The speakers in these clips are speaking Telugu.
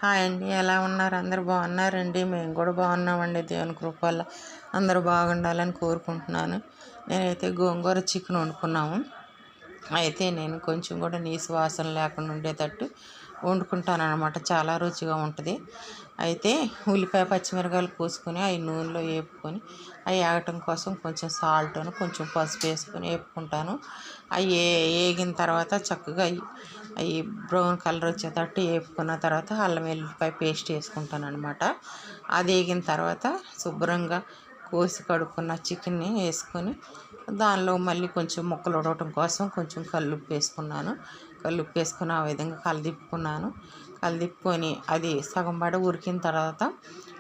హాయ్ అండి, ఎలా ఉన్నారు? అందరు బాగున్నారండి? మేము కూడా బాగున్నామండి. దేవుని కృప వల్ల అందరూ బాగుండాలని కోరుకుంటున్నాను. నేనైతే గోంగూర చికెన్ వండుకున్నాము. అయితే నేను కొంచెం కూడా నీసు వాసన లేకుండా ఉండేటట్టు వండుకుంటాను అనమాట. చాలా రుచిగా ఉంటుంది. అయితే ఉల్లిపాయ పచ్చిమిరకాయలు కోసుకొని అవి నూనెలో వేపుకొని అవి ఆగటం కోసం కొంచెం సాల్ట్ను కొంచెం పసుపు వేసుకొని వేపుకుంటాను. అవి వేగిన తర్వాత చక్కగా అవి బ్రౌన్ కలర్ వచ్చేటట్టు వేపుకున్న తర్వాత అల్లం వెల్లిపాయ పేస్ట్ వేసుకుంటాను అనమాట. అది వేగిన తర్వాత శుభ్రంగా కోసి కడుక్కున్న చికెన్ని వేసుకొని దానిలో మళ్ళీ కొంచెం ముక్కలు ఉడకటం కోసం కొంచెం కల్లుప్పు వేసుకున్నాను. కల్లుప్పు వేసుకుని ఆ విధంగా కలదిప్పుకొని అది సగం పడ ఉడికిన తర్వాత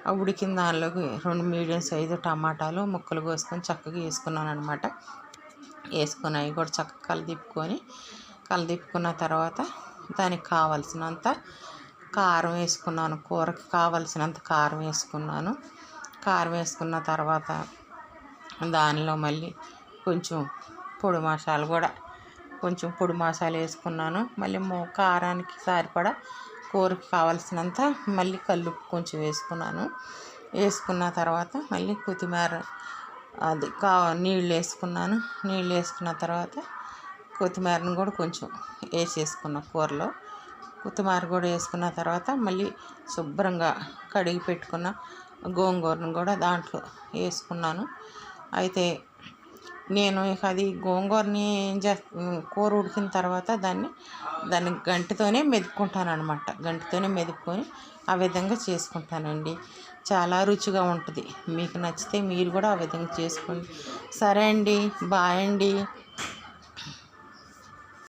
ఆ ఉడికిన దానిలోకి 2 మీడియం సైజు టమాటాలు ముక్కలు కోసుకొని చక్కగా వేసుకున్నాను అనమాట. వేసుకొని అవి కూడా చక్కగా కలదిప్పుకున్న తర్వాత దానికి కావలసినంత కారం వేసుకున్నాను. కూరకి కావలసినంత కారం వేసుకున్నాను. కారం వేసుకున్న తర్వాత దానిలో మళ్ళీ కొంచెం పొడి మసాలా వేసుకున్నాను. మళ్ళీ కారానికి సరిపడా కూరకి కావాల్సినంత మళ్ళీ కల్లుప్పు కొంచెం వేసుకున్నాను. వేసుకున్న తర్వాత మళ్ళీ కొత్తిమీర నీళ్ళు వేసుకున్నాను. నీళ్ళు వేసుకున్న తర్వాత కొత్తిమీరను కూడా కొంచెం వేసేసుకున్న కూరలో. కొత్తిమీర కూడా వేసుకున్న తర్వాత మళ్ళీ శుభ్రంగా కడిగి పెట్టుకున్న గోంగూరను కూడా దాంట్లో వేసుకున్నాను. అయితే నేను అది గోంగూరని కూర ఉడికిన తర్వాత దాన్ని గంటితోనే మెదుపుకుంటాను అనమాట. గంటితోనే మెదుపుకొని ఆ విధంగా చేసుకుంటానండి. చాలా రుచిగా ఉంటుంది. మీకు నచ్చితే మీరు కూడా ఆ విధంగా చేసుకోండి. సరే అండి, బాయ్ అండి.